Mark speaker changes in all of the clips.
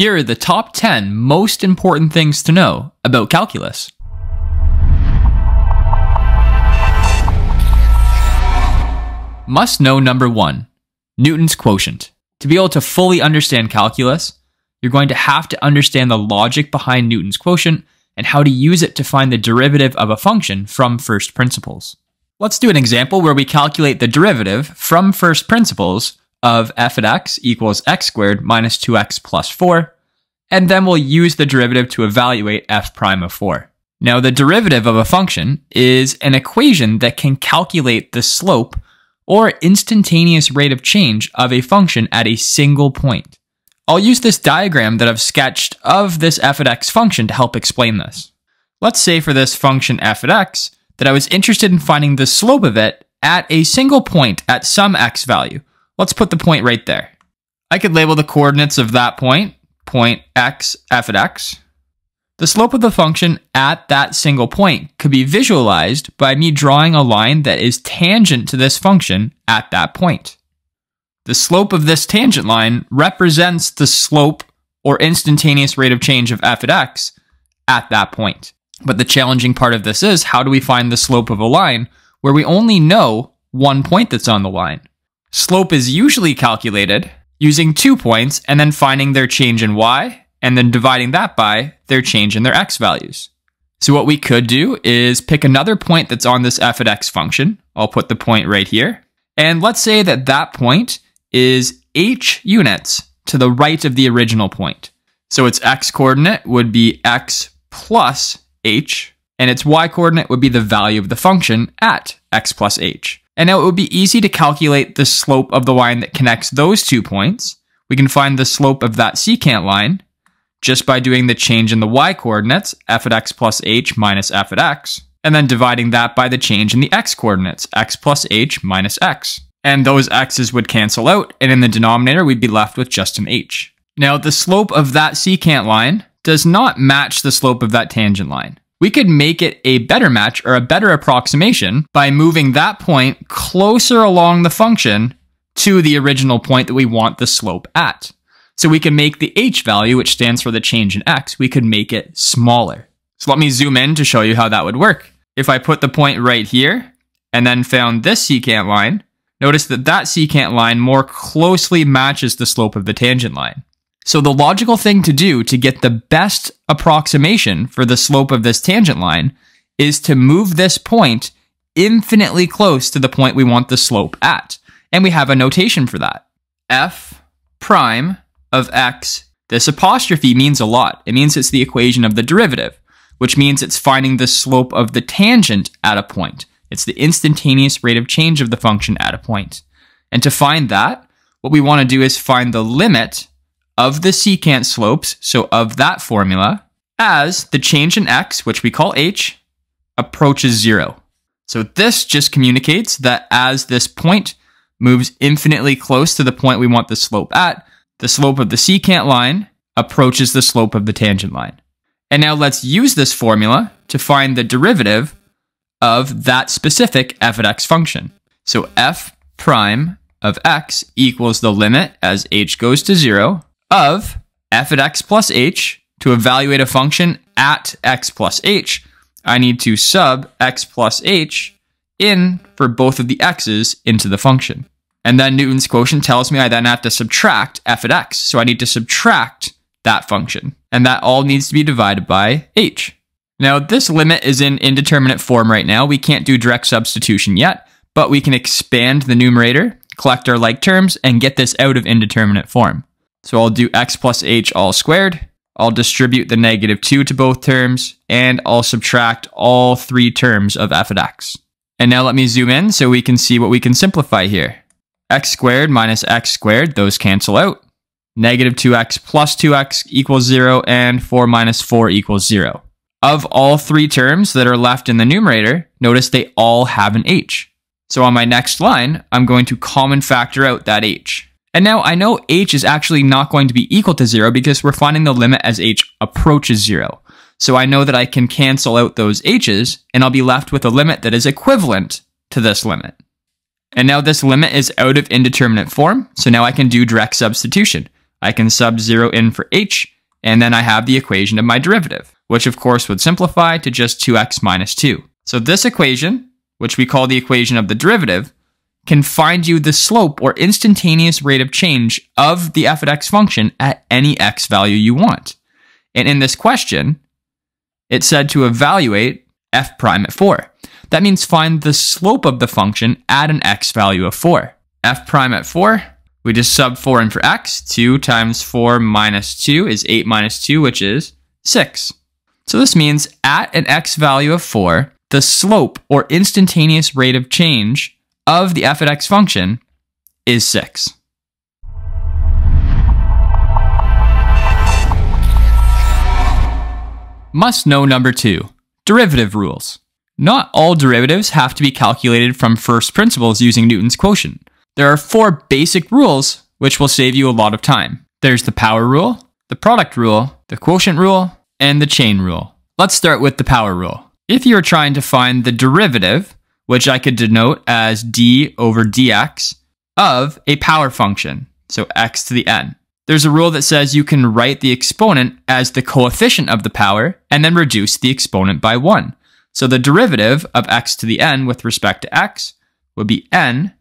Speaker 1: Here are the top 10 most important things to know about calculus. Must know number 1, Newton's quotient. To be able to fully understand calculus, you're going to have to understand the logic behind Newton's quotient and how to use it to find the derivative of a function from first principles. Let's do an example where we calculate the derivative from first principles of f of x equals x squared minus 2x plus 4, and then we'll use the derivative to evaluate f prime of 4. Now, the derivative of a function is an equation that can calculate the slope or instantaneous rate of change of a function at a single point. I'll use this diagram that I've sketched of this f of x function to help explain this. Let's say for this function f of x that I was interested in finding the slope of it at a single point at some x value. Let's put the point right there. I could label the coordinates of that point, point x f of x. The slope of the function at that single point could be visualized by me drawing a line that is tangent to this function at that point. The slope of this tangent line represents the slope or instantaneous rate of change of f of x at that point. But the challenging part of this is, how do we find the slope of a line where we only know one point that's on the line? Slope is usually calculated using 2 points and then finding their change in y and then dividing that by their change in their x values. So what we could do is pick another point that's on this f of x function. I'll put the point right here. And let's say that that point is h units to the right of the original point. So its x coordinate would be x plus h, and its y coordinate would be the value of the function at x plus h. And now it would be easy to calculate the slope of the line that connects those 2 points. We can find the slope of that secant line just by doing the change in the y coordinates, f of x plus h minus f of x, and then dividing that by the change in the x coordinates, x plus h minus x. And those x's would cancel out, and in the denominator we'd be left with just an h. Now, the slope of that secant line does not match the slope of that tangent line. We could make it a better match or a better approximation by moving that point closer along the function to the original point that we want the slope at. So we can make the h value, which stands for the change in x, we could make it smaller. So let me zoom in to show you how that would work. If I put the point right here and then found this secant line, notice that that secant line more closely matches the slope of the tangent line. So the logical thing to do to get the best approximation for the slope of this tangent line is to move this point infinitely close to the point we want the slope at. And we have a notation for that. F prime of x. This apostrophe means a lot. It means it's the equation of the derivative, which means it's finding the slope of the tangent at a point. It's the instantaneous rate of change of the function at a point. And to find that, what we want to do is find the limit of the secant slopes, so of that formula, as the change in x, which we call h, approaches 0. So this just communicates that as this point moves infinitely close to the point we want the slope at, the slope of the secant line approaches the slope of the tangent line. And now let's use this formula to find the derivative of that specific f of x function. So f prime of x equals the limit as h goes to 0 of f of x plus h. To evaluate a function at x plus h, I need to sub x plus h in for both of the x's into the function. And then Newton's quotient tells me I then have to subtract f of x. So I need to subtract that function. And that all needs to be divided by h. Now, this limit is in indeterminate form right now. We can't do direct substitution yet, but we can expand the numerator, collect our like terms, and get this out of indeterminate form. So I'll do x plus h all squared. I'll distribute the negative 2 to both terms, and I'll subtract all 3 terms of f of x. And now let me zoom in so we can see what we can simplify here. X squared minus x squared, those cancel out. Negative 2x plus 2x equals 0, and 4 minus 4 equals 0. Of all 3 terms that are left in the numerator, notice they all have an h. So on my next line, I'm going to common factor out that h. And now I know h is actually not going to be equal to 0 because we're finding the limit as h approaches 0. So I know that I can cancel out those h's, and I'll be left with a limit that is equivalent to this limit. And now this limit is out of indeterminate form, so now I can do direct substitution. I can sub 0 in for h, and then I have the equation of my derivative, which of course would simplify to just 2x minus 2. So this equation, which we call the equation of the derivative, can find you the slope or instantaneous rate of change of the f of x function at any x value you want. And in this question, it said to evaluate f prime at 4. That means find the slope of the function at an x value of 4. F prime at 4, we just sub 4 in for x. 2 times 4 minus 2 is 8 minus 2, which is 6. So this means at an x value of 4, the slope or instantaneous rate of change of the f of x function is 6. Must know number 2, derivative rules. Not all derivatives have to be calculated from first principles using Newton's quotient. There are 4 basic rules which will save you a lot of time. There's the power rule, the product rule, the quotient rule, and the chain rule. Let's start with the power rule. If you're trying to find the derivative, which I could denote as d over dx, of a power function, so x to the n, there's a rule that says you can write the exponent as the coefficient of the power and then reduce the exponent by 1. So the derivative of x to the n with respect to x would be n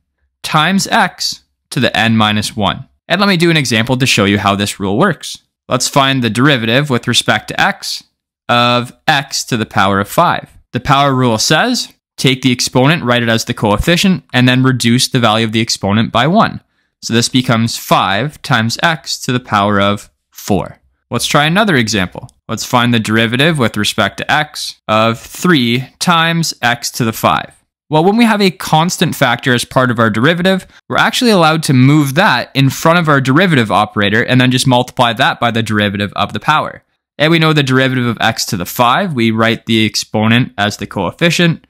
Speaker 1: times x to the n minus 1. And let me do an example to show you how this rule works. Let's find the derivative with respect to x of x to the power of 5. The power rule says take the exponent, write it as the coefficient, and then reduce the value of the exponent by 1. So this becomes 5 times x to the power of 4. Let's try another example. Let's find the derivative with respect to x of 3 times x to the 5. Well, when we have a constant factor as part of our derivative, we're actually allowed to move that in front of our derivative operator and then just multiply that by the derivative of the power. And we know the derivative of x to the 5, we write the exponent as the coefficient,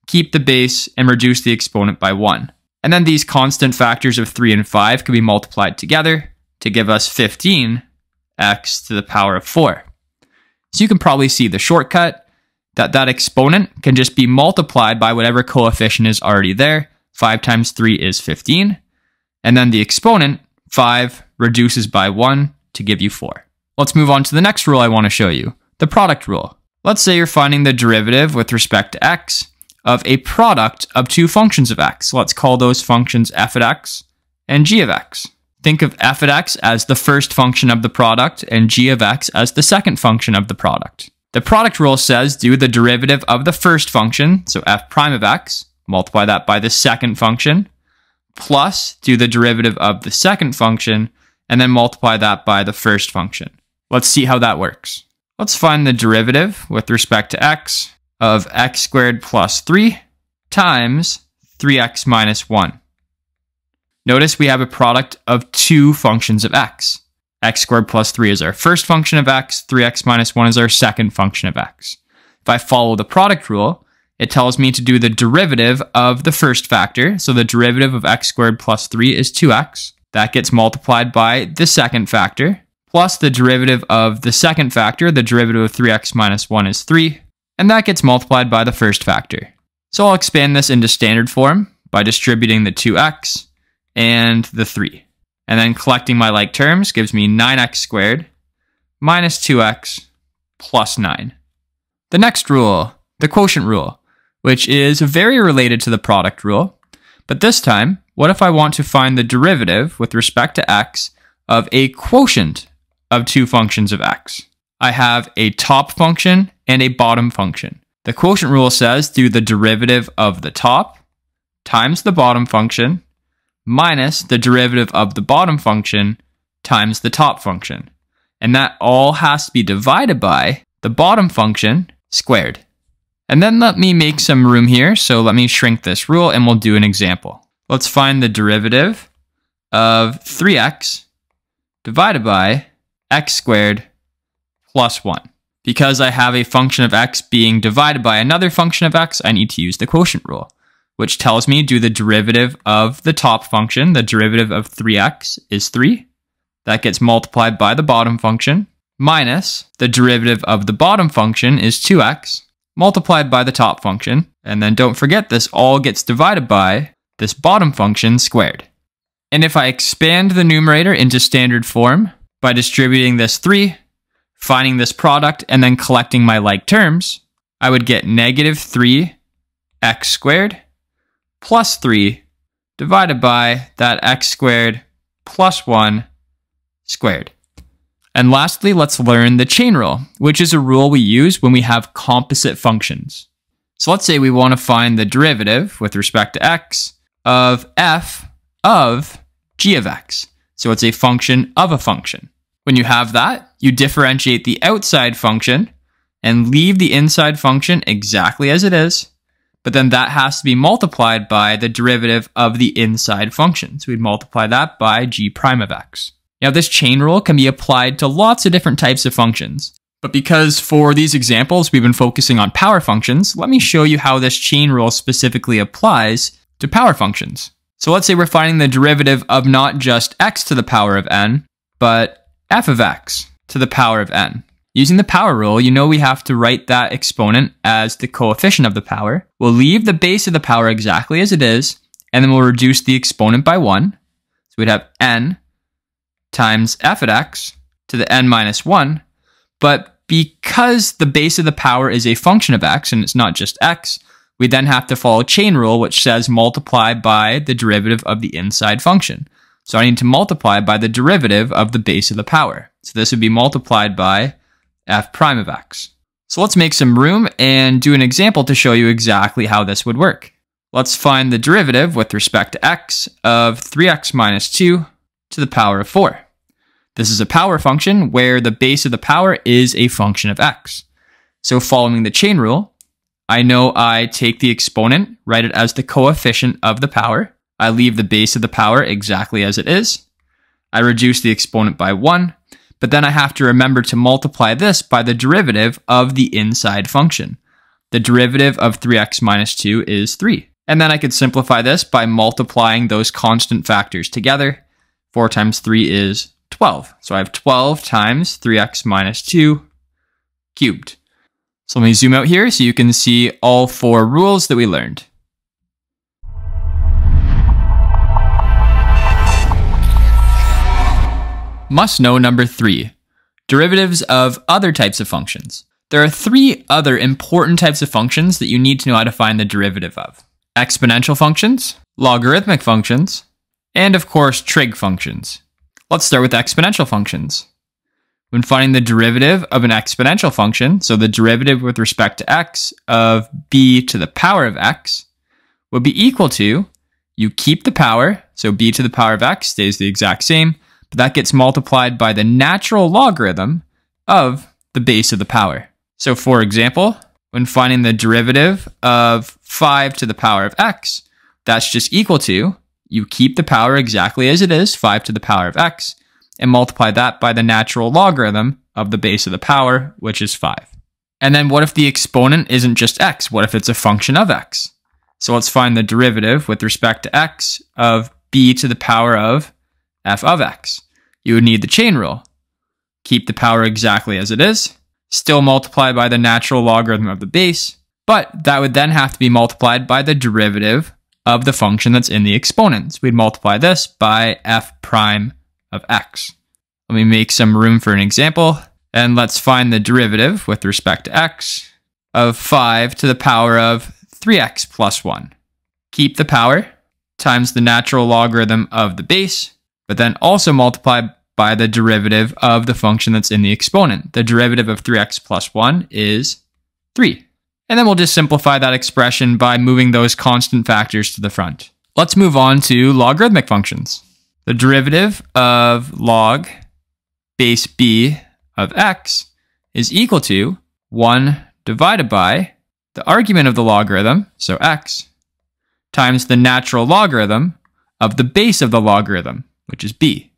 Speaker 1: keep the base, and reduce the exponent by 1. And then these constant factors of 3 and 5 can be multiplied together to give us 15x to the power of 4. So you can probably see the shortcut, that exponent can just be multiplied by whatever coefficient is already there. 5 times 3 is 15. And then the exponent, 5, reduces by 1 to give you 4. Let's move on to the next rule I want to show you, the product rule. Let's say you're finding the derivative with respect to x of a product of 2 functions of x. Let's call those functions f of x and g of x. Think of f of x as the first function of the product and g of x as the second function of the product. The product rule says do the derivative of the first function, so f prime of x, multiply that by the second function, plus do the derivative of the second function, and then multiply that by the first function. Let's see how that works. Let's find the derivative with respect to x of x squared plus 3 times 3x minus 1. Notice we have a product of 2 functions of x. X squared plus 3 is our first function of x, 3x minus 1 is our second function of x. If I follow the product rule, it tells me to do the derivative of the first factor, so the derivative of x squared plus 3 is 2x. That gets multiplied by the second factor, plus the derivative of the second factor, the derivative of 3x minus 1 is 3, and that gets multiplied by the first factor. So I'll expand this into standard form by distributing the 2x and the 3. And then collecting my like terms gives me 9x squared minus 2x plus 9. The next rule, the quotient rule, which is very related to the product rule. But this time, what if I want to find the derivative with respect to x of a quotient of 2 functions of x? I have a top function and a bottom function. The quotient rule says do the derivative of the top times the bottom function minus the derivative of the bottom function times the top function. And that all has to be divided by the bottom function squared. And then let me make some room here, so let me shrink this rule and we'll do an example. Let's find the derivative of 3x divided by x squared plus 1. Because I have a function of x being divided by another function of x, I need to use the quotient rule, which tells me do the derivative of the top function. The derivative of 3x is 3. That gets multiplied by the bottom function, minus the derivative of the bottom function is 2x, multiplied by the top function. And then don't forget, this all gets divided by this bottom function squared. And if I expand the numerator into standard form, By distributing this 3, finding this product, and then collecting my like terms, I would get negative 3x squared plus 3 divided by that x squared plus 1 squared. And lastly, let's learn the chain rule, which is a rule we use when we have composite functions. So let's say we want to find the derivative with respect to x of f of g of x. So it's a function of a function. When you have that, you differentiate the outside function and leave the inside function exactly as it is, but then that has to be multiplied by the derivative of the inside function. So we'd multiply that by g prime of x. Now this chain rule can be applied to lots of different types of functions, but because for these examples we've been focusing on power functions, let me show you how this chain rule specifically applies to power functions. So let's say we're finding the derivative of not just x to the power of n, but f of x to the power of n. Using the power rule, you know we have to write that exponent as the coefficient of the power. We'll leave the base of the power exactly as it is, and then we'll reduce the exponent by 1. So we'd have n times f at x to the n minus 1. But because the base of the power is a function of x, and it's not just x, we then have to follow chain rule, which says multiply by the derivative of the inside function. So I need to multiply by the derivative of the base of the power. So this would be multiplied by f prime of x. So let's make some room and do an example to show you exactly how this would work. Let's find the derivative with respect to x of 3x minus 2 to the power of 4. This is a power function where the base of the power is a function of x. So following the chain rule, I know I take the exponent, write it as the coefficient of the power. I leave the base of the power exactly as it is. I reduce the exponent by 1, but then I have to remember to multiply this by the derivative of the inside function. The derivative of 3x minus 2 is 3. And then I could simplify this by multiplying those constant factors together. 4 times 3 is 12. So I have 12 times 3x minus 2 cubed. So let me zoom out here so you can see all 4 rules that we learned. Must know number 3, derivatives of other types of functions. There are 3 other important types of functions that you need to know how to find the derivative of. Exponential functions, logarithmic functions, and of course trig functions. Let's start with exponential functions. When finding the derivative of an exponential function, so the derivative with respect to x of b to the power of x, would be equal to, you keep the power, so b to the power of x stays the exact same, but that gets multiplied by the natural logarithm of the base of the power. So for example, when finding the derivative of 5 to the power of x, that's just equal to, you keep the power exactly as it is, 5 to the power of x, and multiply that by the natural logarithm of the base of the power, which is 5. And then what if the exponent isn't just x? What if it's a function of x? So let's find the derivative with respect to x of b to the power of f of x. You would need the chain rule. Keep the power exactly as it is, still multiply by the natural logarithm of the base, but that would then have to be multiplied by the derivative of the function that's in the exponents. We'd multiply this by f prime of x. Let me make some room for an example, and let's find the derivative with respect to x of 5 to the power of 3x plus 1. Keep the power times the natural logarithm of the base, but then also multiply by the derivative of the function that's in the exponent. The derivative of 3x plus 1 is 3. And then we'll just simplify that expression by moving those constant factors to the front. Let's move on to logarithmic functions. The derivative of log base b of x is equal to 1 divided by the argument of the logarithm, so x, times the natural logarithm of the base of the logarithm, which is b.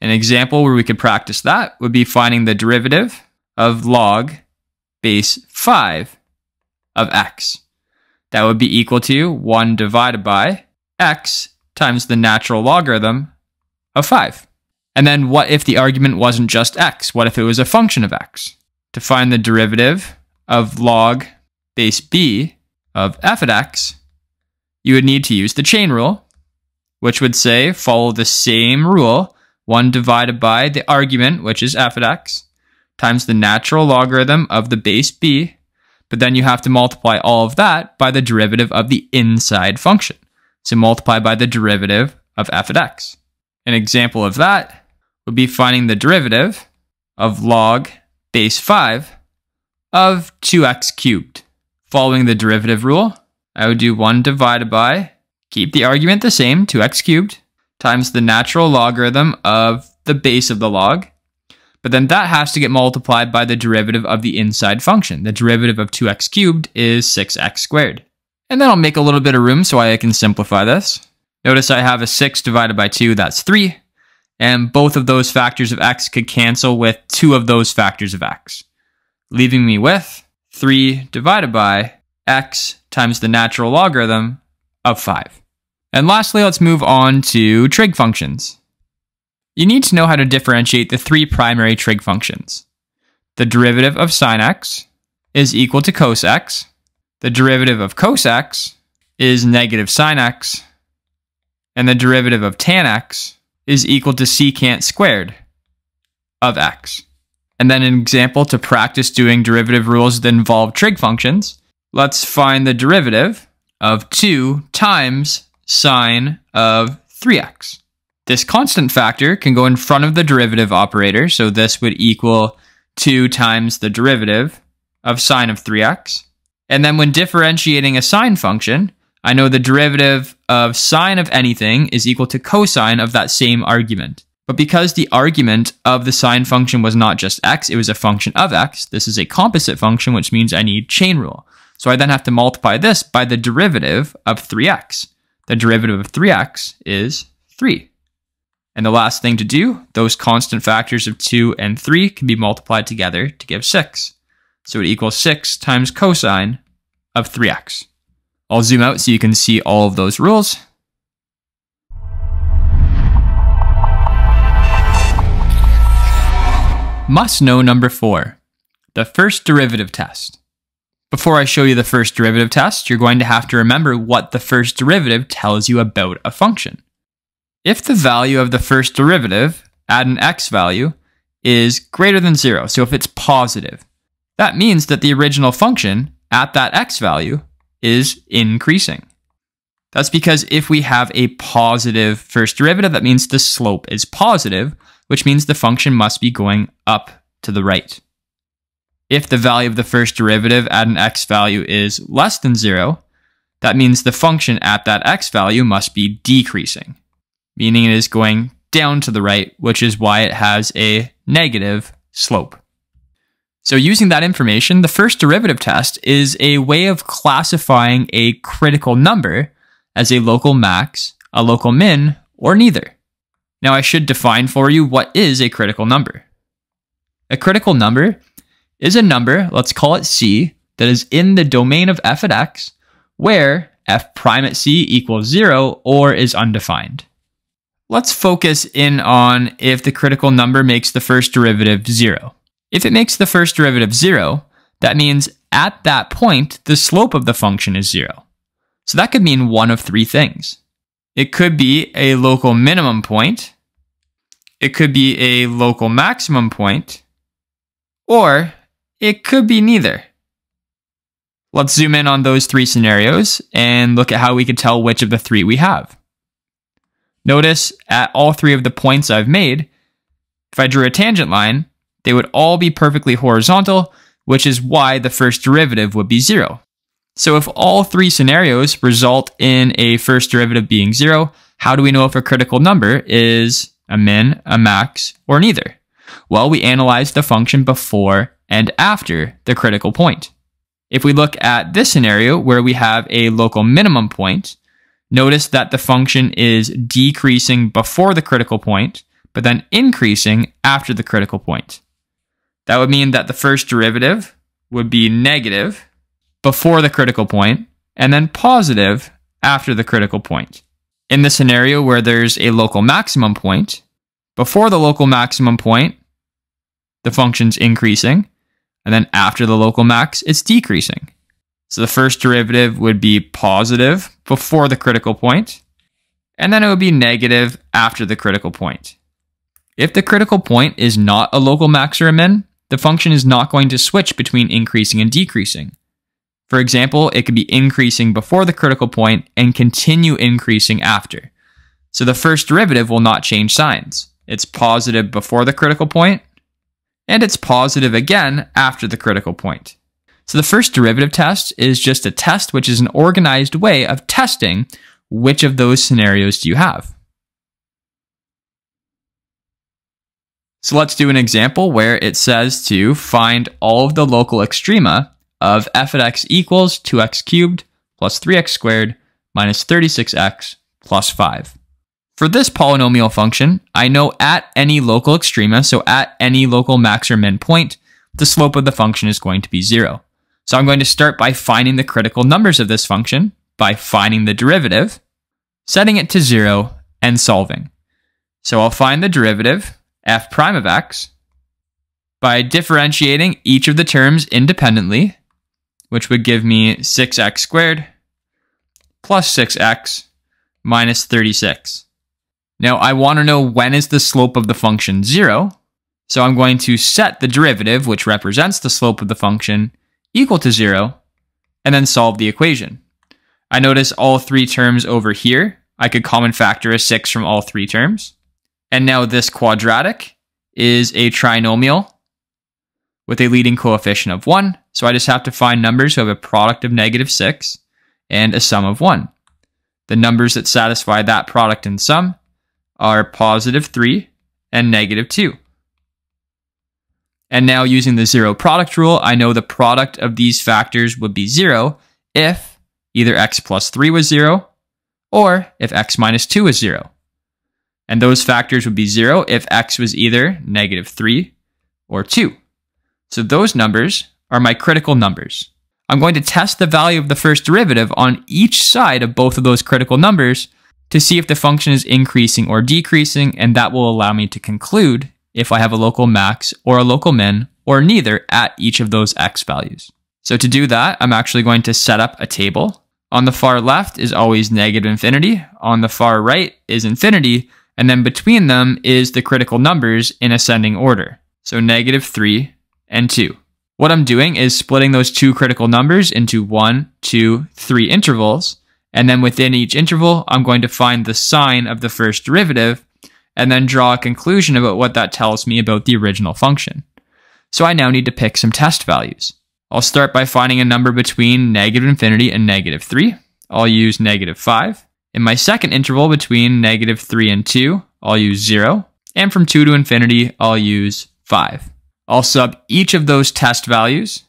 Speaker 1: An example where we could practice that would be finding the derivative of log base 5 of x. That would be equal to 1 divided by x times the natural logarithm of 5. And then what if the argument wasn't just x? What if it was a function of x? To find the derivative of log base b of f at x, you would need to use the chain rule, which would say follow the same rule 1 divided by the argument, which is f of x, times the natural logarithm of the base b, but then you have to multiply all of that by the derivative of the inside function. So multiply by the derivative of f of x. An example of that would be finding the derivative of log base 5 of 2x cubed. Following the derivative rule, I would do 1 divided by, keep the argument the same, 2x cubed, times the natural logarithm of the base of the log, but then that has to get multiplied by the derivative of the inside function. The derivative of 2x cubed is 6x squared. And then I'll make a little bit of room so I can simplify this. Notice I have a 6 divided by 2, that's 3. And both of those factors of x could cancel with 2 of those factors of x, leaving me with 3 divided by x times the natural logarithm of 5. And lastly, let's move on to trig functions. You need to know how to differentiate the 3 primary trig functions. The derivative of sine x is equal to cos x. The derivative of cos x is negative sine x. And the derivative of tan x is equal to secant squared of x. And then an example to practice doing derivative rules that involve trig functions. Let's find the derivative of 2 times sine of 3x. This constant factor can go in front of the derivative operator, so this would equal 2 times the derivative of sine of 3x. And then when differentiating a sine function, I know the derivative of sine of anything is equal to cosine of that same argument. But because the argument of the sine function was not just x, it was a function of x, this is a composite function, which means I need chain rule. So I then have to multiply this by the derivative of 3x. The derivative of 3x is 3. And the last thing to do, those constant factors of 2 and 3 can be multiplied together to give 6. So it equals 6 times cosine of 3x. I'll zoom out so you can see all of those rules. Must know number 4, the first derivative test. Before I show you the first derivative test, you're going to have to remember what the first derivative tells you about a function. If the value of the first derivative at an x value is greater than 0, so if it's positive, that means that the original function at that x value is increasing. That's because if we have a positive first derivative, that means the slope is positive, which means the function must be going up to the right. If the value of the first derivative at an x value is less than 0, that means the function at that x value must be decreasing, meaning it is going down to the right, which is why it has a negative slope. So using that information, the first derivative test is a way of classifying a critical number as a local max, a local min, or neither. Now I should define for you what is a critical number. A critical number is a number, let's call it c, that is in the domain of f at x, where f prime at c equals 0 or is undefined. Let's focus in on if the critical number makes the first derivative 0. If it makes the first derivative 0, that means at that point, the slope of the function is 0. So that could mean one of 3 things. It could be a local minimum point, it could be a local maximum point, or it could be neither. Let's zoom in on those 3 scenarios and look at how we could tell which of the 3 we have. Notice at all 3 of the points I've made, if I drew a tangent line, they would all be perfectly horizontal, which is why the first derivative would be 0. So if all 3 scenarios result in a first derivative being 0, how do we know if a critical number is a min, a max, or neither? Well, we analyze the function before and after the critical point. If we look at this scenario where we have a local minimum point, notice that the function is decreasing before the critical point, but then increasing after the critical point. That would mean that the first derivative would be negative before the critical point, and then positive after the critical point. In the scenario where there's a local maximum point, before the local maximum point, the function's increasing, and then after the local max, it's decreasing. So the first derivative would be positive before the critical point, and then it would be negative after the critical point. If the critical point is not a local max or a min, the function is not going to switch between increasing and decreasing. For example, it could be increasing before the critical point and continue increasing after. So the first derivative will not change signs. It's positive before the critical point, and it's positive again after the critical point. So the first derivative test is just a test which is an organized way of testing which of those scenarios do you have. So let's do an example where it says to find all of the local extrema of f at x equals 2x cubed plus 3x squared minus 36x plus 5. For this polynomial function, I know at any local extrema, so at any local max or min point, the slope of the function is going to be 0. So I'm going to start by finding the critical numbers of this function by finding the derivative, setting it to 0, and solving. So I'll find the derivative, f prime of x, by differentiating each of the terms independently, which would give me 6x squared plus 6x minus 36. Now I want to know when is the slope of the function 0, so I'm going to set the derivative, which represents the slope of the function, equal to 0, and then solve the equation. I notice all three terms over here. I could common factor a 6 from all three terms. And now this quadratic is a trinomial with a leading coefficient of 1. So I just have to find numbers who have a product of -6 and a sum of 1. The numbers that satisfy that product and sum are +3 and -2. And now using the zero product rule, I know the product of these factors would be 0 if either x plus 3 was 0 or if x minus 2 was 0. And those factors would be 0 if x was either -3 or 2. So those numbers are my critical numbers. I'm going to test the value of the first derivative on each side of both of those critical numbers to see if the function is increasing or decreasing, and that will allow me to conclude if I have a local max or a local min or neither at each of those x values. So to do that, I'm actually going to set up a table. On the far left is always -infinity, on the far right is infinity, and then between them is the critical numbers in ascending order. So -3 and 2. What I'm doing is splitting those two critical numbers into 1, 2, 3 intervals, and then within each interval, I'm going to find the sign of the first derivative and then draw a conclusion about what that tells me about the original function. So I now need to pick some test values. I'll start by finding a number between -infinity and -3. I'll use -5. In my second interval between -3 and 2, I'll use 0. And from 2 to infinity, I'll use 5. I'll sub each of those test values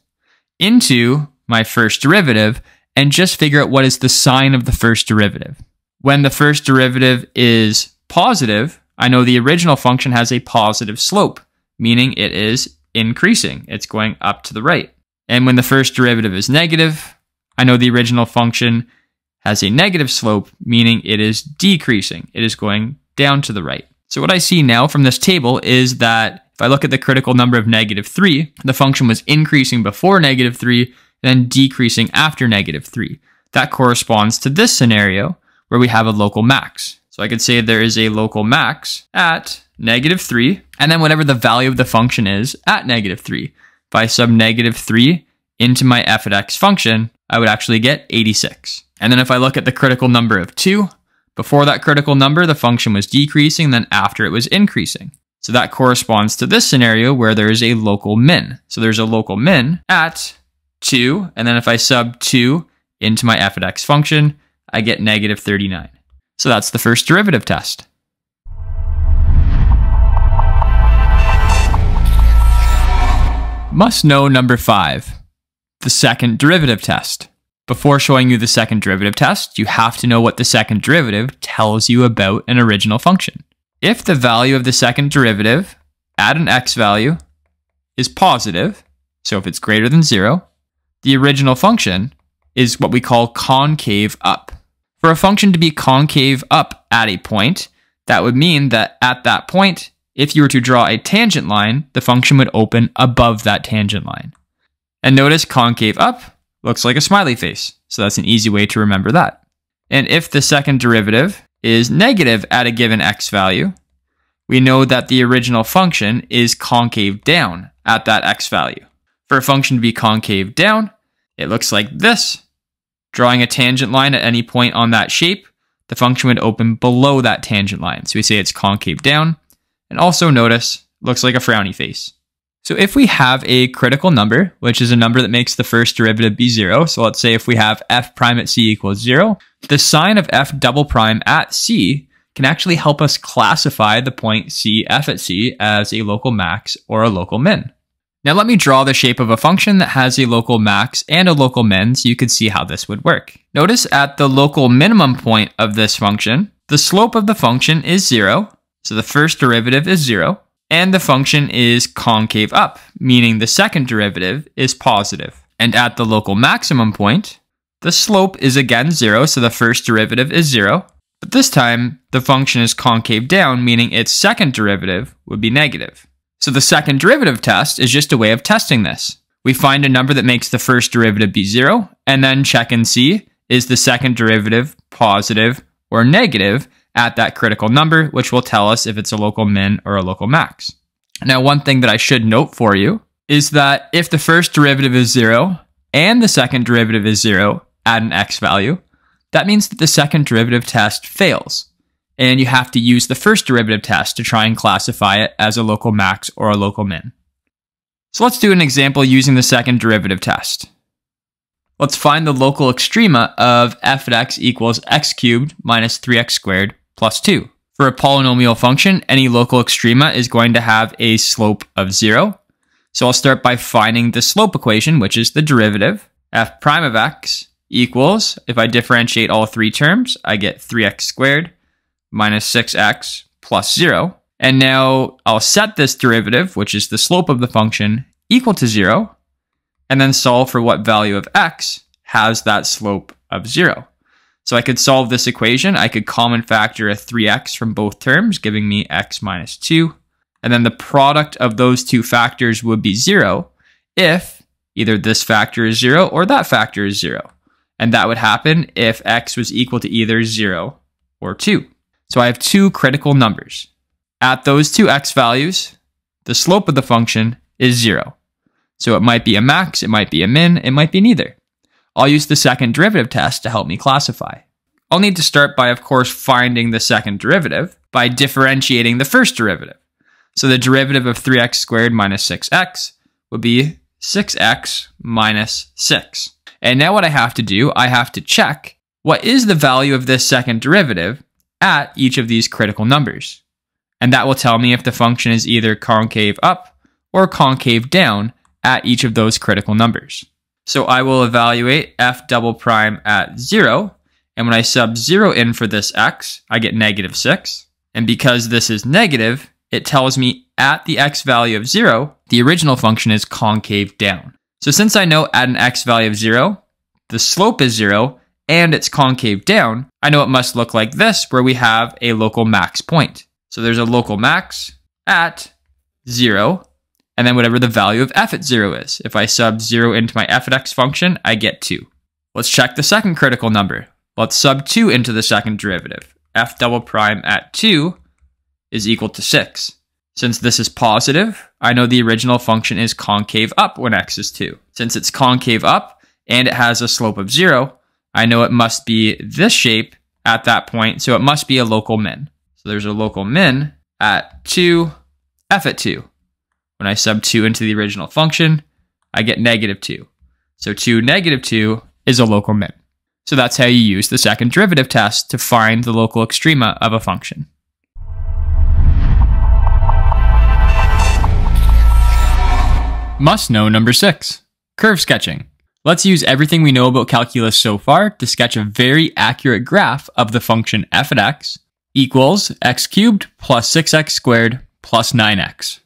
Speaker 1: into my first derivative and just figure out what is the sign of the first derivative. When the first derivative is positive, I know the original function has a positive slope, meaning it is increasing. It's going up to the right. And when the first derivative is negative, I know the original function has a negative slope, meaning it is decreasing. It is going down to the right. So what I see now from this table is that if I look at the critical number of -3, the function was increasing before -3, then decreasing after -3. That corresponds to this scenario where we have a local max. So I could say there is a local max at -3, and then whatever the value of the function is at -3. If I sub -3 into my f at x function, I would actually get 86. And then if I look at the critical number of 2, before that critical number, the function was decreasing, then after it was increasing. So that corresponds to this scenario where there is a local min. So there's a local min at 2, and then if I sub 2 into my f at x function, I get -39. So that's the first derivative test. Must know number 5, the second derivative test. Before showing you the second derivative test, you have to know what the second derivative tells you about an original function. If the value of the second derivative at an x value is positive, so if it's greater than 0, the original function is what we call concave up. For a function to be concave up at a point, that would mean that at that point, if you were to draw a tangent line, the function would open above that tangent line. And notice concave up looks like a smiley face, so that's an easy way to remember that. And if the second derivative is negative at a given x value, we know that the original function is concave down at that x value. For a function to be concave down, it looks like this. Drawing a tangent line at any point on that shape, the function would open below that tangent line. So we say it's concave down. And also notice, looks like a frowny face. So if we have a critical number, which is a number that makes the first derivative be 0, so let's say if we have f prime at c equals 0, the sign of f double prime at c can actually help us classify the point c f at c as a local max or a local min. Now let me draw the shape of a function that has a local max and a local min so you can see how this would work. Notice at the local minimum point of this function, the slope of the function is 0, so the first derivative is 0, and the function is concave up, meaning the second derivative is positive. And at the local maximum point, the slope is again 0, so the first derivative is 0, but this time the function is concave down, meaning its second derivative would be negative. So the second derivative test is just a way of testing this. We find a number that makes the first derivative be 0, and then check and see, is the second derivative positive or negative at that critical number, which will tell us if it's a local min or a local max. Now, one thing that I should note for you is that if the first derivative is 0 and the second derivative is 0 at an x value, that means that the second derivative test fails. And you have to use the first derivative test to try and classify it as a local max or a local min. So let's do an example using the second derivative test. Let's find the local extrema of f at x equals x cubed minus 3x squared plus 2. For a polynomial function, any local extrema is going to have a slope of 0. So I'll start by finding the slope equation, which is the derivative. F prime of x equals, if I differentiate all three terms, I get 3x squared minus 6x plus 0. And now I'll set this derivative, which is the slope of the function, equal to 0, and then solve for what value of x has that slope of 0. So I could solve this equation. I could common factor a 3x from both terms, giving me x minus 2. And then the product of those two factors would be 0 if either this factor is 0 or that factor is 0. And that would happen if x was equal to either 0 or 2. So I have two critical numbers. At those two x values, the slope of the function is 0. So it might be a max, it might be a min, it might be neither. I'll use the second derivative test to help me classify. I'll need to start by, of course, finding the second derivative by differentiating the first derivative. So the derivative of 3x squared minus 6x would be 6x minus 6. And now what I have to do, I have to check what is the value of this second derivative at each of these critical numbers. And that will tell me if the function is either concave up or concave down at each of those critical numbers. So I will evaluate f double prime at 0, and when I sub 0 in for this x, I get negative 6. And because this is negative, it tells me at the x value of 0, the original function is concave down. So since I know at an x value of 0, the slope is 0, and it's concave down, I know it must look like this, where we have a local max point. So there's a local max at 0, and then whatever the value of f at 0 is. If I sub 0 into my f at x function, I get 2. Let's check the second critical number. Let's sub 2 into the second derivative. F double prime at 2 is equal to 6. Since this is positive, I know the original function is concave up when x is 2. Since it's concave up and it has a slope of 0, I know it must be this shape at that point, so it must be a local min. So there's a local min at 2, f at 2. When I sub 2 into the original function, I get negative 2. So 2 negative 2 is a local min. So that's how you use the second derivative test to find the local extrema of a function. Must know number 6, curve sketching. Let's use everything we know about calculus so far to sketch a very accurate graph of the function f at x equals x cubed plus 6x squared plus 9x.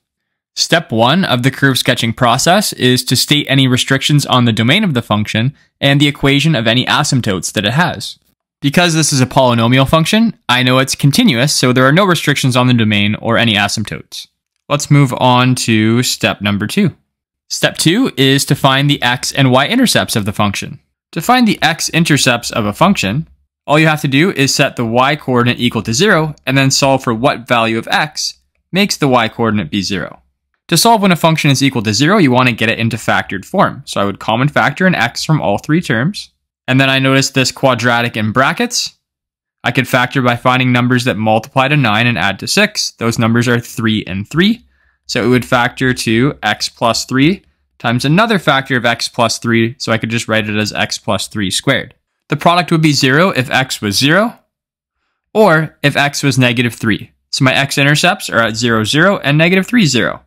Speaker 1: Step 1 of the curve sketching process is to state any restrictions on the domain of the function and the equation of any asymptotes that it has. Because this is a polynomial function, I know it's continuous, so there are no restrictions on the domain or any asymptotes. Let's move on to step number 2. Step 2 is to find the x and y intercepts of the function. To find the x-intercepts of a function, all you have to do is set the y coordinate equal to 0 and then solve for what value of x makes the y-coordinate be 0. To solve when a function is equal to 0, you want to get it into factored form. So I would common factor an x from all three terms. And then I noticed this quadratic in brackets. I could factor by finding numbers that multiply to 9 and add to 6. Those numbers are 3 and 3. So it would factor to x plus 3 times another factor of x plus 3. So I could just write it as x plus 3 squared. The product would be 0 if x was 0, or if x was negative 3. So my x-intercepts are at 0, 0, and negative 3, 0.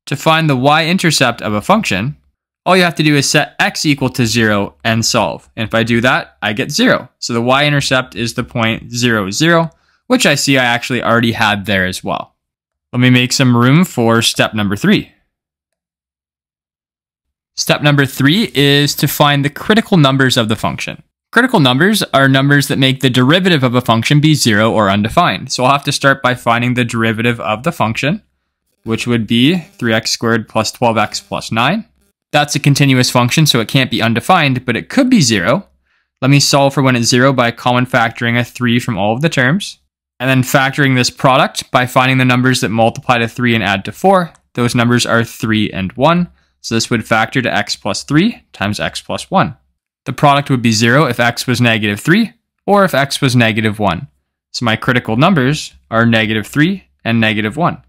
Speaker 1: To find the y-intercept of a function, all you have to do is set x equal to 0 and solve. And if I do that, I get 0. So the y-intercept is the point 0, 0, which I see I actually already had there as well. Let me make some room for step number 3. Step number 3 is to find the critical numbers of the function. Critical numbers are numbers that make the derivative of a function be 0 or undefined. So I'll have to start by finding the derivative of the function, which would be 3x squared plus 12x plus 9. That's a continuous function, so it can't be undefined, but it could be 0. Let me solve for when it's 0 by common factoring a 3 from all of the terms, and then factoring this product by finding the numbers that multiply to 3 and add to 4. Those numbers are 3 and 1, so this would factor to x plus 3 times x plus 1. The product would be 0 if x was negative 3, or if x was negative 1. So my critical numbers are negative 3 and negative 1.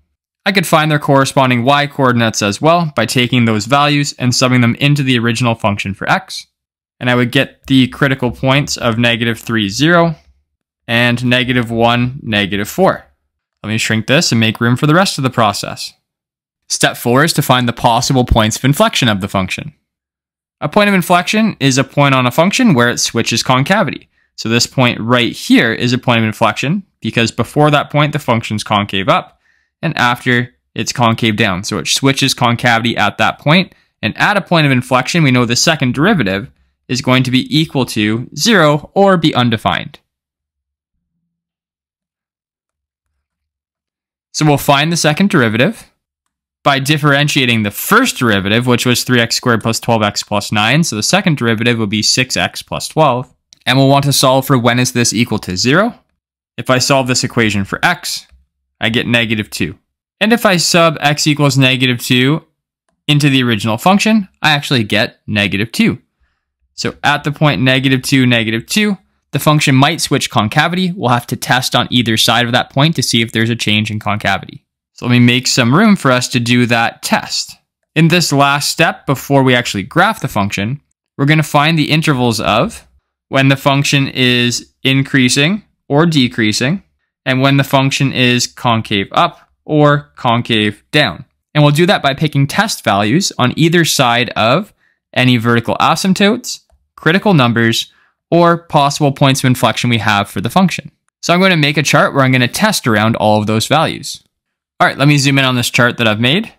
Speaker 1: I could find their corresponding y-coordinates as well by taking those values and subbing them into the original function for x. And I would get the critical points of negative 3, 0, and negative 1, negative 4. Let me shrink this and make room for the rest of the process. Step 4 is to find the possible points of inflection of the function. A point of inflection is a point on a function where it switches concavity. So this point right here is a point of inflection because before that point, the function's concave up, and after it's concave down. So it switches concavity at that point. And at a point of inflection, we know the second derivative is going to be equal to 0 or be undefined. So we'll find the second derivative by differentiating the first derivative, which was 3x squared plus 12x plus 9. So the second derivative will be 6x plus 12. And we'll want to solve for when is this equal to 0. If I solve this equation for x, I get negative 2. And if I sub x equals negative 2 into the original function, I actually get negative 2. So at the point negative 2, the function might switch concavity. We'll have to test on either side of that point to see if there's a change in concavity. So let me make some room for us to do that test. In this last step, before we actually graph the function, we're going to find the intervals of when the function is increasing or decreasing, and when the function is concave up or concave down. And we'll do that by picking test values on either side of any vertical asymptotes, critical numbers, or possible points of inflection we have for the function. So I'm going to make a chart where I'm going to test around all of those values. All right, let me zoom in on this chart that I've made.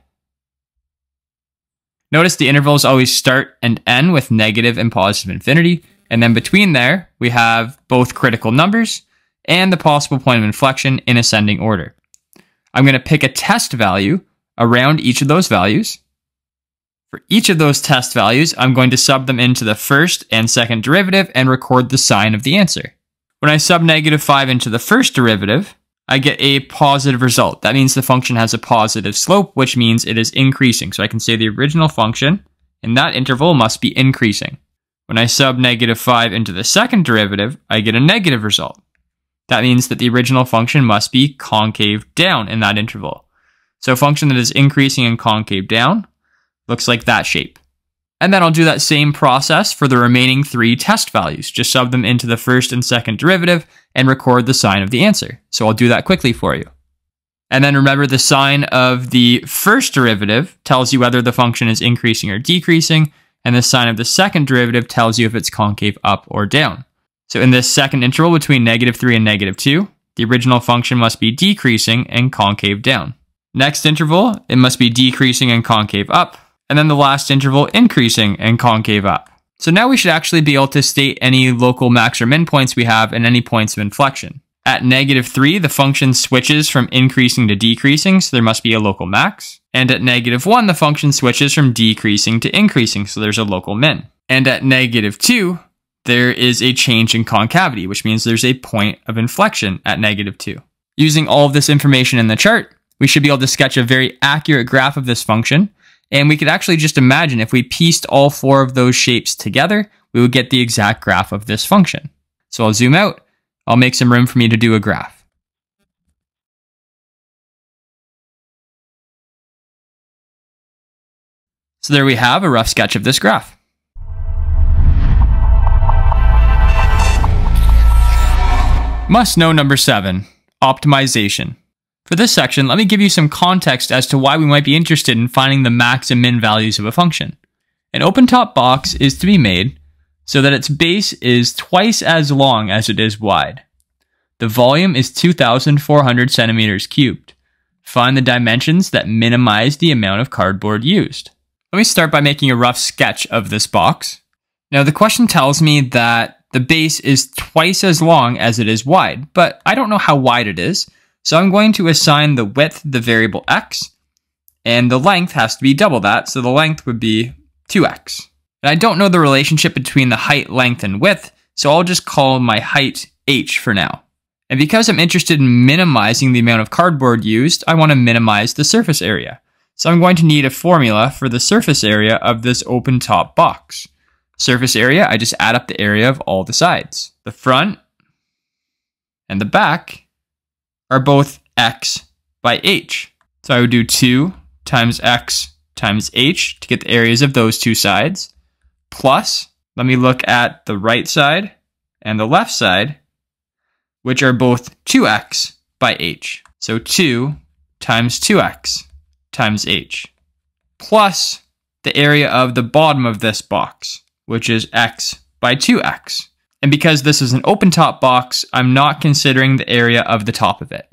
Speaker 1: Notice the intervals always start and end with negative and positive infinity. And then between there, we have both critical numbers and the possible point of inflection in ascending order. I'm going to pick a test value around each of those values. For each of those test values, I'm going to sub them into the first and second derivative and record the sign of the answer. When I sub negative 5 into the first derivative, I get a positive result. That means the function has a positive slope, which means it is increasing. So I can say the original function in that interval must be increasing. When I sub negative 5 into the second derivative, I get a negative result. That means that the original function must be concave down in that interval. So a function that is increasing and concave down looks like that shape. And then I'll do that same process for the remaining 3 test values. Just sub them into the first and second derivative and record the sign of the answer. So I'll do that quickly for you. And then remember, the sign of the first derivative tells you whether the function is increasing or decreasing, and the sign of the second derivative tells you if it's concave up or down. So in this second interval between negative 3 and negative 2, the original function must be decreasing and concave down. Next interval, it must be decreasing and concave up. And then the last interval, increasing and concave up. So now we should actually be able to state any local max or min points we have and any points of inflection. At negative 3, the function switches from increasing to decreasing, so there must be a local max. And at negative 1, the function switches from decreasing to increasing, so there's a local min. And at negative 2, there is a change in concavity, which means there's a point of inflection at negative 2. Using all of this information in the chart, we should be able to sketch a very accurate graph of this function. And we could actually just imagine if we pieced all 4 of those shapes together, we would get the exact graph of this function. So I'll zoom out. I'll make some room for me to do a graph. So there we have a rough sketch of this graph. Must know number 7, optimization. For this section, let me give you some context as to why we might be interested in finding the max and min values of a function. An open top box is to be made so that its base is twice as long as it is wide. The volume is 2,400 centimeters cubed. Find the dimensions that minimize the amount of cardboard used. Let me start by making a rough sketch of this box. Now the question tells me that the base is twice as long as it is wide, but I don't know how wide it is, so I'm going to assign the width the variable x, and the length has to be double that, so the length would be 2x. And I don't know the relationship between the height, length, and width, so I'll just call my height h for now. And because I'm interested in minimizing the amount of cardboard used, I want to minimize the surface area. So I'm going to need a formula for the surface area of this open top box. Surface area, I just add up the area of all the sides. The front and the back are both x by h. So I would do 2 times x times h to get the areas of those two sides. Plus, let me look at the right side and the left side, which are both 2x by h. So 2 times 2x times h. Plus the area of the bottom of this box, which is x by 2x. And because this is an open top box, I'm not considering the area of the top of it.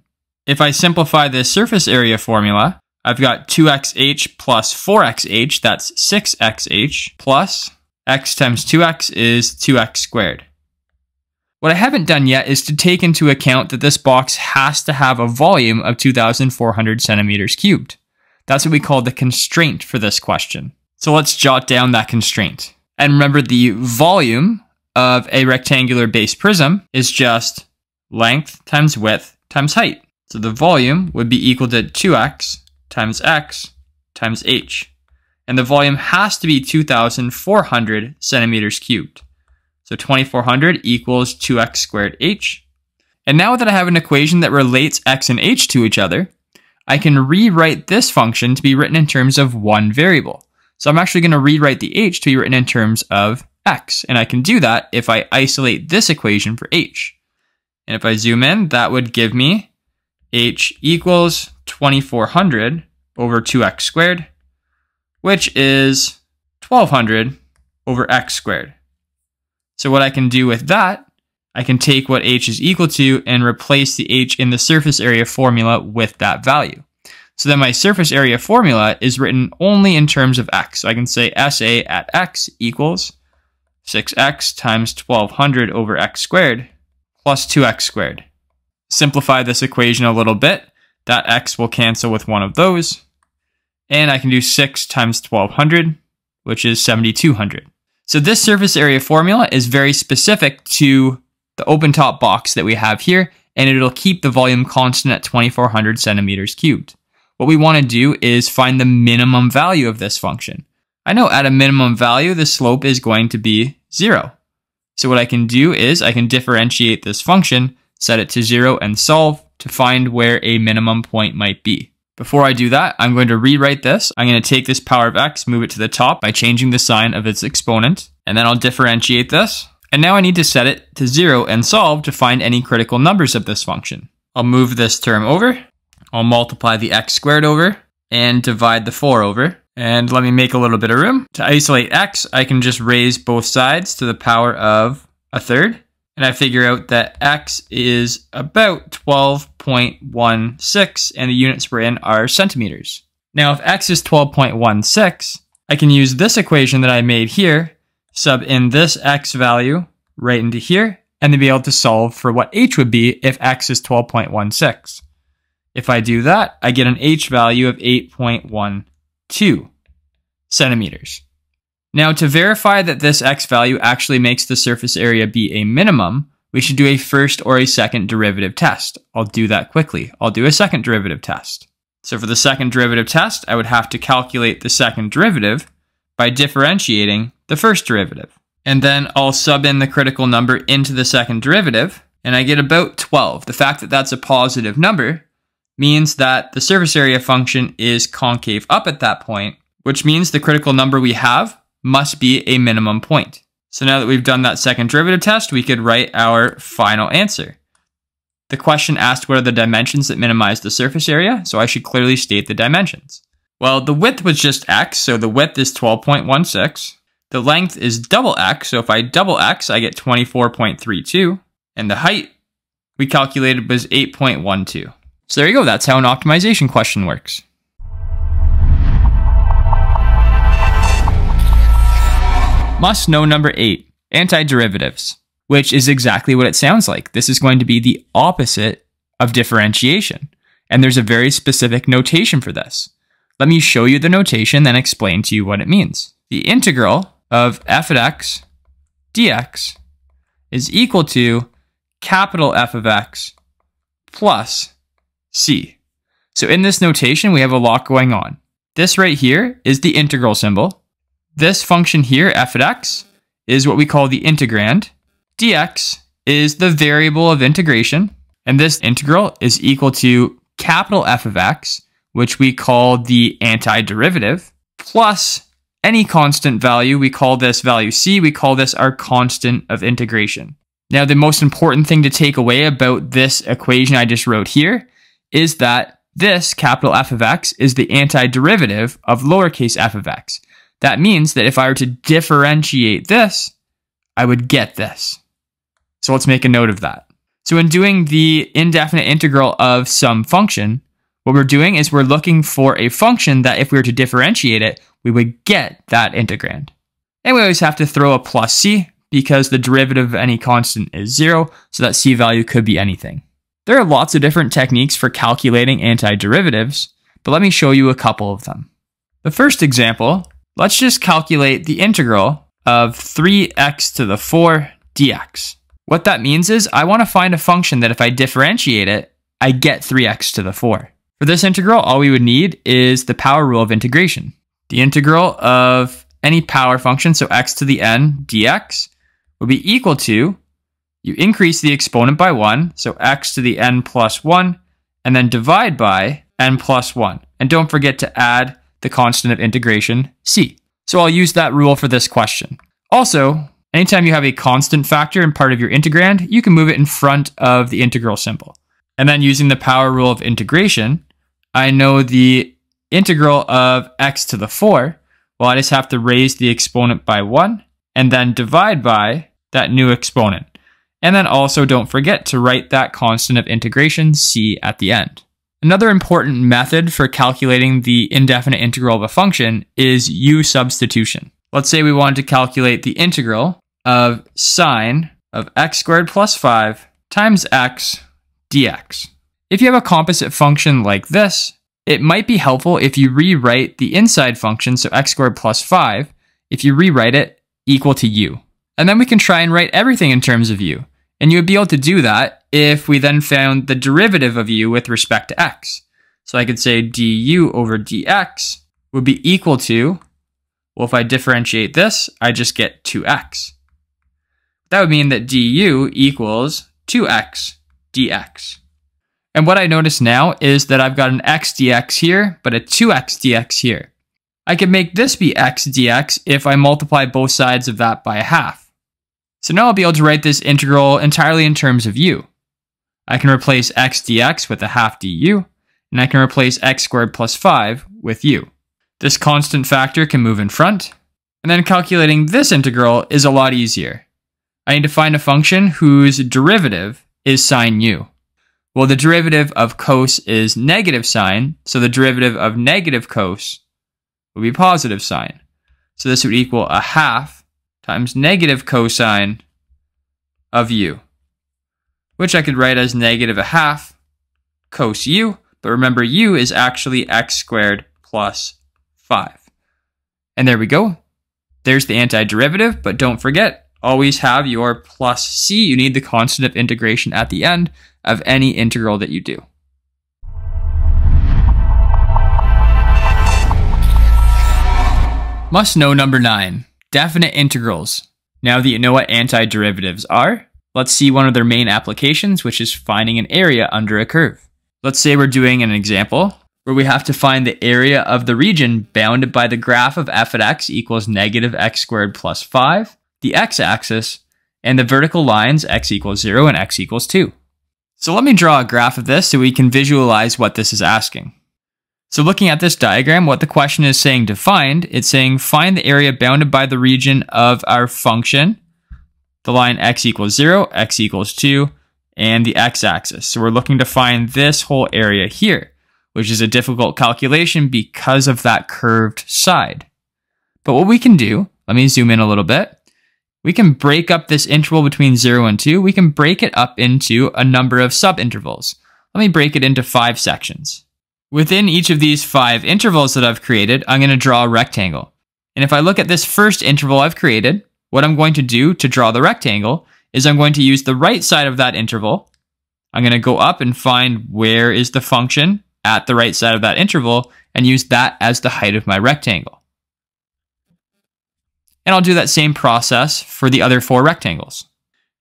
Speaker 1: If I simplify this surface area formula, I've got 2xh plus 4xh, that's 6xh, plus x times 2x is 2x squared. What I haven't done yet is to take into account that this box has to have a volume of 2,400 centimeters cubed. That's what we call the constraint for this question. So let's jot down that constraint. And remember, the volume of a rectangular base prism is just length times width times height. So the volume would be equal to 2x times x times h. And the volume has to be 2,400 centimeters cubed. So 2,400 equals 2x squared h. And now that I have an equation that relates x and h to each other, I can rewrite this function to be written in terms of one variable. So I'm actually going to rewrite the h to be written in terms of x. And I can do that if I isolate this equation for h. And if I zoom in, that would give me h equals 2,400 over 2x squared, which is 1,200 over x squared. So what I can do with that, I can take what h is equal to and replace the h in the surface area formula with that value. So then my surface area formula is written only in terms of x. So I can say SA at x equals 6x times 1,200 over x squared plus 2x squared. Simplify this equation a little bit. That x will cancel with one of those. And I can do 6 times 1,200, which is 7,200. So this surface area formula is very specific to the open top box that we have here, and it'll keep the volume constant at 2,400 centimeters cubed. What we want to do is find the minimum value of this function. I know at a minimum value, the slope is going to be 0. So what I can do is I can differentiate this function, set it to 0, and solve to find where a minimum point might be. Before I do that, I'm going to rewrite this. I'm going to take this power of x, move it to the top by changing the sign of its exponent, and then I'll differentiate this. And now I need to set it to 0 and solve to find any critical numbers of this function. I'll move this term over. I'll multiply the x squared over and divide the 4 over. And let me make a little bit of room. To isolate x, I can just raise both sides to the power of a third. And I figure out that x is about 12.16 and the units we're in are centimeters. Now if x is 12.16, I can use this equation that I made here, sub in this x value right into here, and then be able to solve for what h would be if x is 12.16. If I do that, I get an h value of 8.12 centimeters. Now to verify that this x value actually makes the surface area be a minimum, we should do a first or a second derivative test. I'll do that quickly. I'll do a second derivative test. So for the second derivative test, I would have to calculate the second derivative by differentiating the first derivative. And then I'll sub in the critical number into the second derivative, and I get about 12. The fact that that's a positive number means that the surface area function is concave up at that point, which means the critical number we have must be a minimum point. So now that we've done that second derivative test, we could write our final answer. The question asked what are the dimensions that minimize the surface area, so I should clearly state the dimensions. Well, the width was just x, so the width is 12.16. The length is double x, so if I double x, I get 24.32. And the height we calculated was 8.12. So there you go, that's how an optimization question works. Must know number 8, antiderivatives, which is exactly what it sounds like. This is going to be the opposite of differentiation. And there's a very specific notation for this. Let me show you the notation, then explain to you what it means. The integral of f of x dx is equal to capital F of x plus c. So in this notation, we have a lot going on. This right here is the integral symbol. This function here, f of x, is what we call the integrand. Dx is the variable of integration. And this integral is equal to capital F of x, which we call the antiderivative, plus any constant value. We call this value c. We call this our constant of integration. Now, the most important thing to take away about this equation I just wrote here is that this capital F of x is the antiderivative of lowercase f of x. That means that if I were to differentiate this, I would get this. So let's make a note of that. So in doing the indefinite integral of some function, what we're doing is we're looking for a function that if we were to differentiate it, we would get that integrand. And we always have to throw a plus c because the derivative of any constant is 0, so that c value could be anything. There are lots of different techniques for calculating antiderivatives, but let me show you a couple of them. The first example, let's just calculate the integral of 3x to the 4 dx. What that means is I want to find a function that if I differentiate it, I get 3x to the 4. For this integral, all we would need is the power rule of integration. The integral of any power function, so x to the n dx, would be equal to, you increase the exponent by 1, so x to the n plus 1, and then divide by n plus 1. And don't forget to add the constant of integration, c. So I'll use that rule for this question. Also, anytime you have a constant factor in part of your integrand, you can move it in front of the integral symbol. And then using the power rule of integration, I know the integral of x to the 4, well, I just have to raise the exponent by 1, and then divide by that new exponent. And then also don't forget to write that constant of integration, c, at the end. Another important method for calculating the indefinite integral of a function is u substitution. Let's say we wanted to calculate the integral of sine of x squared plus 5 times x dx. If you have a composite function like this, it might be helpful if you rewrite the inside function, so x squared plus 5, if you rewrite it equal to u. And then we can try and write everything in terms of u. And you would be able to do that if we then found the derivative of u with respect to x. So I could say du over dx would be equal to, well, if I differentiate this, I just get 2x. That would mean that du equals 2x dx. And what I notice now is that I've got an x dx here, but a 2x dx here. I could make this be x dx if I multiply both sides of that by a half. So now I'll be able to write this integral entirely in terms of u. I can replace x dx with a half du, and I can replace x squared plus 5 with u. This constant factor can move in front, and then calculating this integral is a lot easier. I need to find a function whose derivative is sine u. Well, the derivative of cos is negative sine, so the derivative of negative cos would be positive sine. So this would equal a half times negative cosine of u, which I could write as negative a half cos u, but remember u is actually x squared plus 5. And there we go. There's the antiderivative, but don't forget, always have your plus c. You need the constant of integration at the end of any integral that you do. Must know number 9, definite integrals. Now that you know what antiderivatives are, let's see one of their main applications, which is finding an area under a curve. Let's say we're doing an example where we have to find the area of the region bounded by the graph of f at x equals negative x squared plus 5, the x-axis, and the vertical lines x equals 0 and x equals 2. So let me draw a graph of this so we can visualize what this is asking. So looking at this diagram, what the question is saying to find, it's saying find the area bounded by the region of our function, the line x equals 0, x equals 2, and the x-axis. So we're looking to find this whole area here, which is a difficult calculation because of that curved side. But what we can do, let me zoom in a little bit, we can break up this interval between 0 and 2. We can break it up into a number of subintervals. Let me break it into 5 sections. Within each of these 5 intervals that I've created, I'm going to draw a rectangle. And if I look at this first interval I've created, what I'm going to do to draw the rectangle is I'm going to use the right side of that interval. I'm going to go up and find where is the function at the right side of that interval and use that as the height of my rectangle. And I'll do that same process for the other 4 rectangles.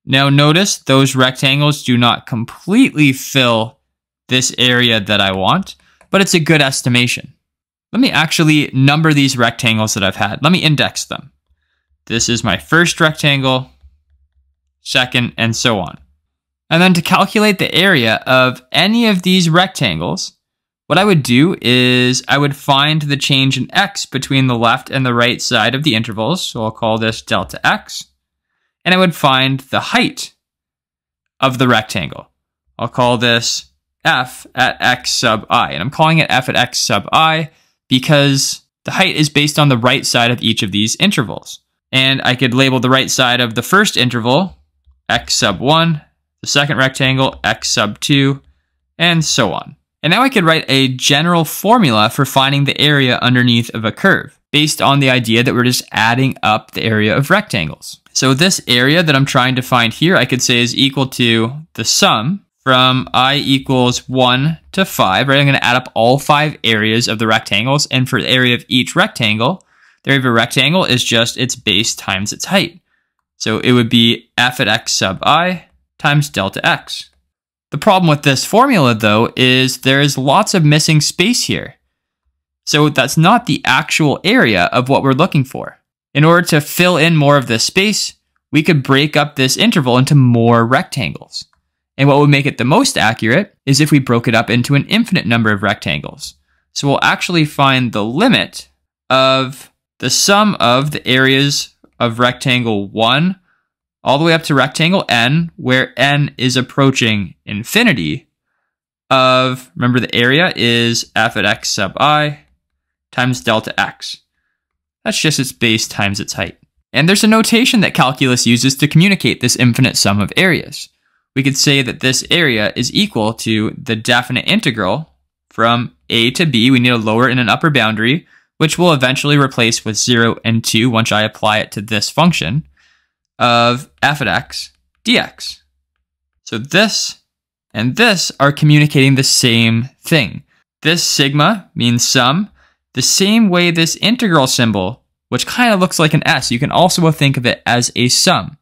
Speaker 1: Now notice those rectangles do not completely fill this area that I want, but it's a good estimation. Let me actually number these rectangles that I've had. Let me index them. This is my first rectangle, second, and so on. And then to calculate the area of any of these rectangles, what I would do is I would find the change in x between the left and the right side of the intervals. So I'll call this delta x. And I would find the height of the rectangle. I'll call this f at x sub I. And I'm calling it f at x sub I because the height is based on the right side of each of these intervals. And I could label the right side of the first interval x sub 1, the second rectangle x sub 2, and so on. And now I could write a general formula for finding the area underneath of a curve based on the idea that we're just adding up the area of rectangles. So this area that I'm trying to find here, I could say is equal to the sum from I equals 1 to 5, right? I'm going to add up all 5 areas of the rectangles. And for the area of each rectangle, the area of a rectangle is just its base times its height. So it would be f at x sub I times delta x. The problem with this formula, though, is there is lots of missing space here. So that's not the actual area of what we're looking for. In order to fill in more of this space, we could break up this interval into more rectangles. And what would make it the most accurate is if we broke it up into an infinite number of rectangles. So we'll actually find the limit of the sum of the areas of rectangle 1 all the way up to rectangle n, where n is approaching infinity, of, remember the area is f at x sub I times delta x. That's just its base times its height. And there's a notation that calculus uses to communicate this infinite sum of areas. We could say that this area is equal to the definite integral from a to b. We need a lower and an upper boundary, which we'll eventually replace with 0 and 2 once I apply it to this function, of f at x dx. So this and this are communicating the same thing. This sigma means sum, the same way this integral symbol, which kind of looks like an S, you can also think of it as a sum.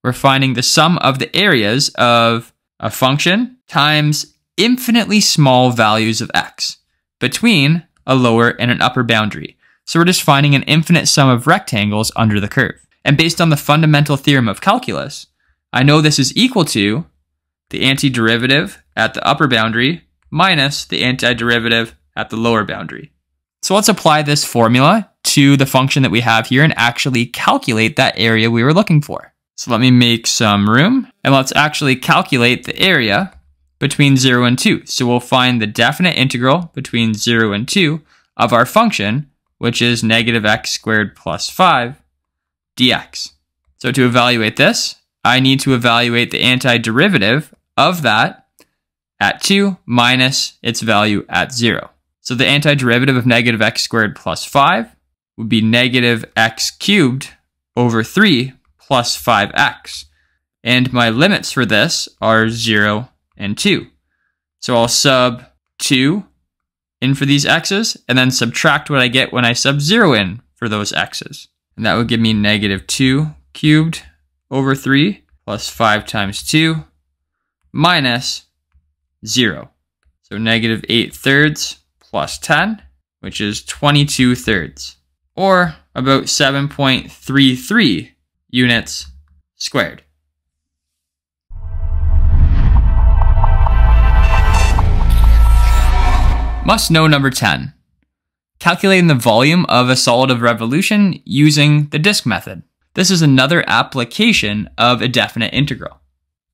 Speaker 1: We're finding the sum of the areas of a function times infinitely small values of x between a lower and an upper boundary. So we're just finding an infinite sum of rectangles under the curve. And based on the fundamental theorem of calculus, I know this is equal to the antiderivative at the upper boundary minus the antiderivative at the lower boundary. So let's apply this formula to the function that we have here and actually calculate that area we were looking for. So let me make some room and let's actually calculate the area between 0 and 2. So we'll find the definite integral between 0 and 2 of our function, which is negative x squared plus 5 dx. So to evaluate this, I need to evaluate the antiderivative of that at 2 minus its value at 0. So the antiderivative of negative x squared plus 5 would be negative x cubed over 3 plus 5x. And my limits for this are 0 and 2. So I'll sub 2 in for these x's and then subtract what I get when I sub 0 in for those x's. And that would give me negative 2 cubed over 3 plus 5 times 2 minus 0. So negative 8 thirds plus 10, which is 22 thirds, or about 7.33 units squared. Must know number 10. Calculating the volume of a solid of revolution using the disk method. This is another application of a definite integral.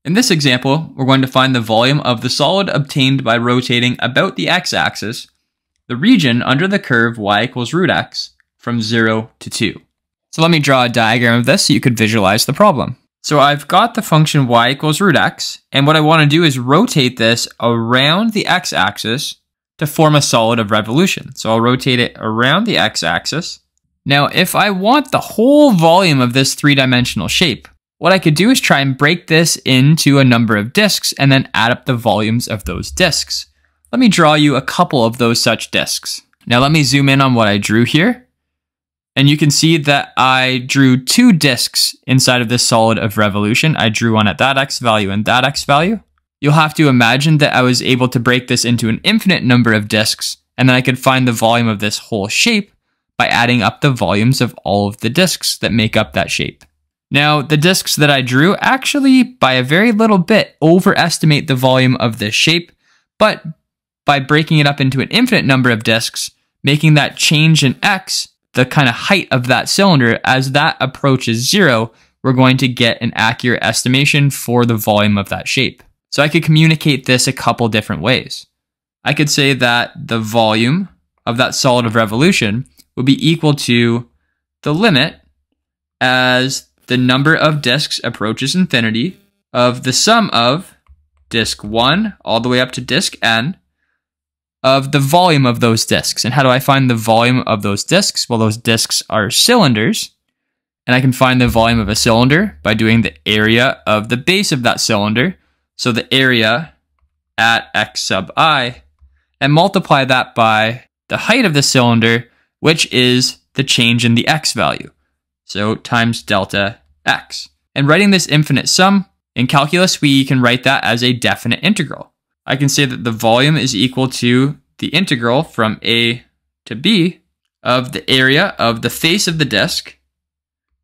Speaker 1: In this example, we're going to find the volume of the solid obtained by rotating about the x-axis, the region under the curve y equals root x, from 0 to 2. So let me draw a diagram of this so you could visualize the problem. So I've got the function y equals root x, and what I want to do is rotate this around the x-axis to form a solid of revolution. So I'll rotate it around the x-axis. Now, if I want the whole volume of this three-dimensional shape, what I could do is try and break this into a number of disks and then add up the volumes of those disks. Let me draw you a couple of those such disks. Now let me zoom in on what I drew here. And you can see that I drew two disks inside of this solid of revolution. I drew one at that x value and that x value. You'll have to imagine that I was able to break this into an infinite number of disks, and then I could find the volume of this whole shape by adding up the volumes of all of the disks that make up that shape. Now, the disks that I drew actually, by a very little bit, overestimate the volume of this shape, but by breaking it up into an infinite number of disks, making that change in x the kind of height of that cylinder, as that approaches 0, we're going to get an accurate estimation for the volume of that shape. So I could communicate this a couple different ways. I could say that the volume of that solid of revolution would be equal to the limit as the number of disks approaches infinity of the sum of disk 1 all the way up to disk n of the volume of those disks. And how do I find the volume of those disks? Well, those disks are cylinders, and I can find the volume of a cylinder by doing the area of the base of that cylinder. So the area at x sub I, and multiply that by the height of the cylinder, which is the change in the x value. So times delta x. And writing this infinite sum, in calculus, we can write that as a definite integral. I can say that the volume is equal to the integral from a to b of the area of the face of the disk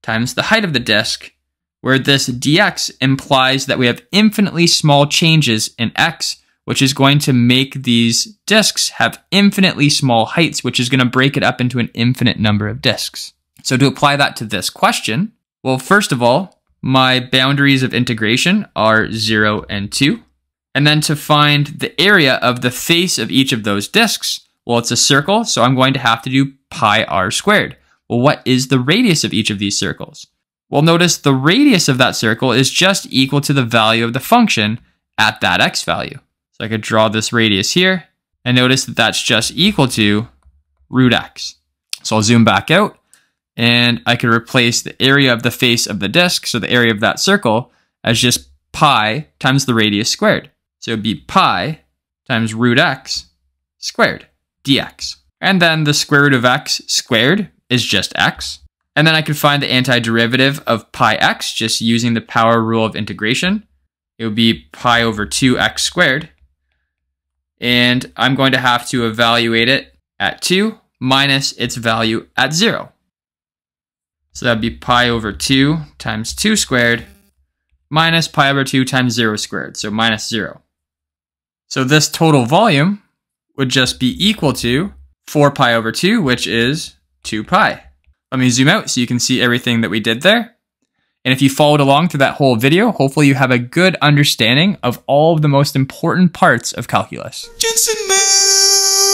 Speaker 1: times the height of the disk, where this dx implies that we have infinitely small changes in x, which is going to make these disks have infinitely small heights, which is going to break it up into an infinite number of disks. So to apply that to this question, well, first of all, my boundaries of integration are 0 and 2. And then to find the area of the face of each of those disks, well, it's a circle, so I'm going to have to do pi r squared. Well, what is the radius of each of these circles? Well, notice the radius of that circle is just equal to the value of the function at that x value. So I could draw this radius here, and notice that that's just equal to root x. So I'll zoom back out, and I could replace the area of the face of the disk, so the area of that circle, as just pi times the radius squared. So it would be pi times root x squared, dx. And then the square root of x squared is just x. And then I could find the antiderivative of pi x just using the power rule of integration. It would be pi over 2x squared. And I'm going to have to evaluate it at 2 minus its value at 0. So that would be pi over 2 times 2 squared minus pi over 2 times 0 squared, so minus 0. So this total volume would just be equal to 4 pi over 2, which is 2 pi. Let me zoom out so you can see everything that we did there. And if you followed along through that whole video, hopefully you have a good understanding of all of the most important parts of calculus. Jensen Math!